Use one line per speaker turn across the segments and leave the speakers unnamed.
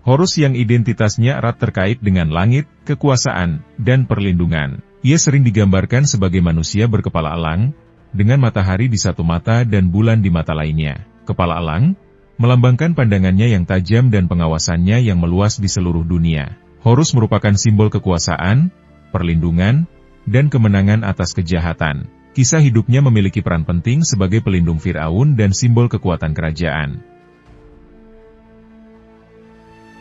Horus yang identitasnya erat terkait dengan langit, kekuasaan, dan perlindungan. Ia sering digambarkan sebagai manusia berkepala elang, dengan matahari di satu mata dan bulan di mata lainnya. Kepala elang melambangkan pandangannya yang tajam dan pengawasannya yang meluas di seluruh dunia. Horus merupakan simbol kekuasaan, perlindungan, dan kemenangan atas kejahatan. Kisah hidupnya memiliki peran penting sebagai pelindung Firaun dan simbol kekuatan kerajaan.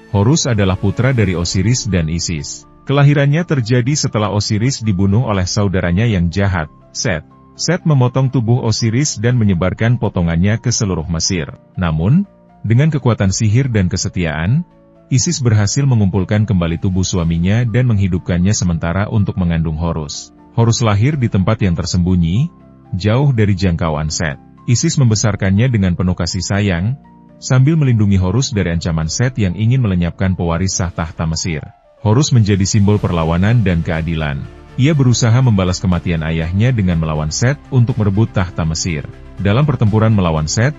Horus adalah putra dari Osiris dan Isis. Kelahirannya terjadi setelah Osiris dibunuh oleh saudaranya yang jahat, Set. Set memotong tubuh Osiris dan menyebarkan potongannya ke seluruh Mesir. Namun, dengan kekuatan sihir dan kesetiaan, Isis berhasil mengumpulkan kembali tubuh suaminya dan menghidupkannya sementara untuk mengandung Horus. Horus lahir di tempat yang tersembunyi, jauh dari jangkauan Set. Isis membesarkannya dengan penuh kasih sayang, sambil melindungi Horus dari ancaman Set yang ingin melenyapkan pewaris sah tahta Mesir. Horus menjadi simbol perlawanan dan keadilan. Ia berusaha membalas kematian ayahnya dengan melawan Set untuk merebut tahta Mesir. Dalam pertempuran melawan Set,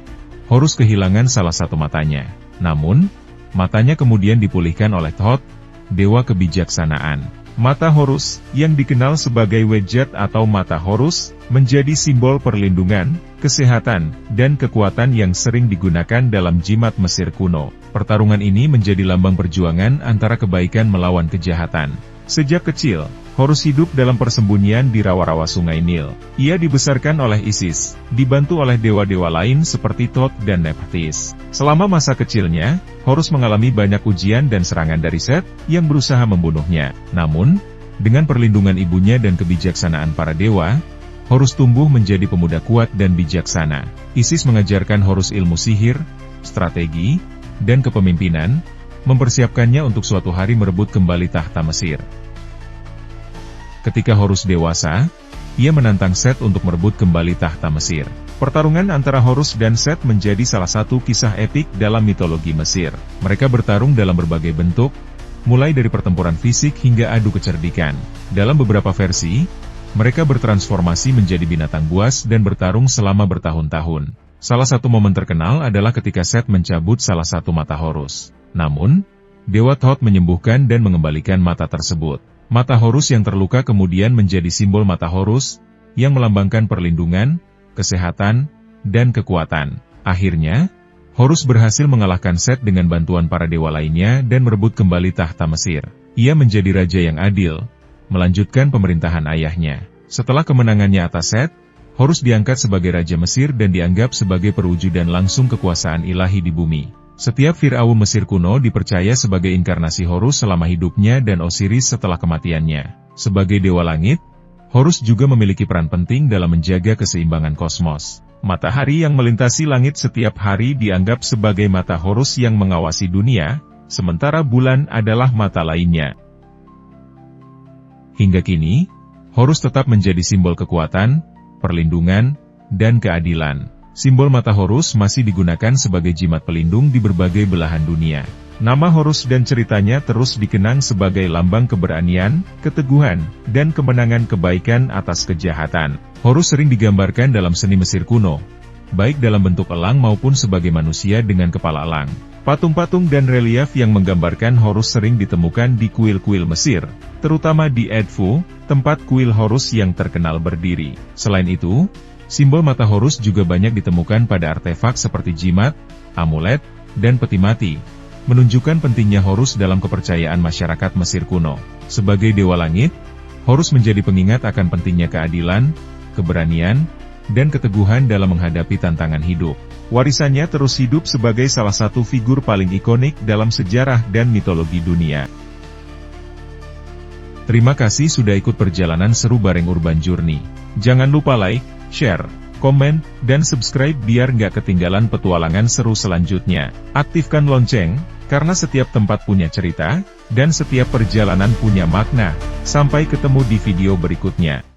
Horus kehilangan salah satu matanya. Namun, matanya kemudian dipulihkan oleh Thoth, dewa kebijaksanaan. Mata Horus, yang dikenal sebagai Wedjat atau mata Horus, menjadi simbol perlindungan, kesehatan, dan kekuatan yang sering digunakan dalam jimat Mesir kuno. Pertarungan ini menjadi lambang perjuangan antara kebaikan melawan kejahatan. Sejak kecil, Horus hidup dalam persembunyian di rawa-rawa sungai Nil. Ia dibesarkan oleh Isis, dibantu oleh dewa-dewa lain seperti Thoth dan Nephthys. Selama masa kecilnya, Horus mengalami banyak ujian dan serangan dari Set, yang berusaha membunuhnya. Namun, dengan perlindungan ibunya dan kebijaksanaan para dewa, Horus tumbuh menjadi pemuda kuat dan bijaksana. Isis mengajarkan Horus ilmu sihir, strategi, dan kepemimpinan, mempersiapkannya untuk suatu hari merebut kembali tahta Mesir. Ketika Horus dewasa, ia menantang Set untuk merebut kembali tahta Mesir. Pertarungan antara Horus dan Set menjadi salah satu kisah epik dalam mitologi Mesir. Mereka bertarung dalam berbagai bentuk, mulai dari pertempuran fisik hingga adu kecerdikan. Dalam beberapa versi, mereka bertransformasi menjadi binatang buas dan bertarung selama bertahun-tahun. Salah satu momen terkenal adalah ketika Set mencabut salah satu mata Horus. Namun, Dewa Thoth menyembuhkan dan mengembalikan mata tersebut. Mata Horus yang terluka kemudian menjadi simbol mata Horus, yang melambangkan perlindungan, kesehatan, dan kekuatan. Akhirnya, Horus berhasil mengalahkan Set dengan bantuan para dewa lainnya dan merebut kembali tahta Mesir. Ia menjadi raja yang adil, melanjutkan pemerintahan ayahnya. Setelah kemenangannya atas Set, Horus diangkat sebagai Raja Mesir dan dianggap sebagai perwujudan langsung kekuasaan ilahi di bumi. Setiap Firaun Mesir kuno dipercaya sebagai inkarnasi Horus selama hidupnya dan Osiris setelah kematiannya. Sebagai Dewa Langit, Horus juga memiliki peran penting dalam menjaga keseimbangan kosmos. Matahari yang melintasi langit setiap hari dianggap sebagai mata Horus yang mengawasi dunia, sementara bulan adalah mata lainnya. Hingga kini, Horus tetap menjadi simbol kekuatan, perlindungan, dan keadilan. Simbol mata Horus masih digunakan sebagai jimat pelindung di berbagai belahan dunia. Nama Horus dan ceritanya terus dikenang sebagai lambang keberanian, keteguhan, dan kemenangan kebaikan atas kejahatan. Horus sering digambarkan dalam seni Mesir kuno, baik dalam bentuk elang maupun sebagai manusia dengan kepala elang. Patung-patung dan relief yang menggambarkan Horus sering ditemukan di kuil-kuil Mesir, terutama di Edfu, tempat kuil Horus yang terkenal berdiri. Selain itu, simbol mata Horus juga banyak ditemukan pada artefak seperti jimat, amulet, dan peti mati, menunjukkan pentingnya Horus dalam kepercayaan masyarakat Mesir kuno. Sebagai Dewa Langit, Horus menjadi pengingat akan pentingnya keadilan, keberanian, dan keteguhan dalam menghadapi tantangan hidup. Warisannya terus hidup sebagai salah satu figur paling ikonik dalam sejarah dan mitologi dunia. Terima kasih sudah ikut perjalanan seru bareng Urban Journey. Jangan lupa like, share, komen, dan subscribe biar nggak ketinggalan petualangan seru selanjutnya. Aktifkan lonceng, karena setiap tempat punya cerita, dan setiap perjalanan punya makna. Sampai ketemu di video berikutnya.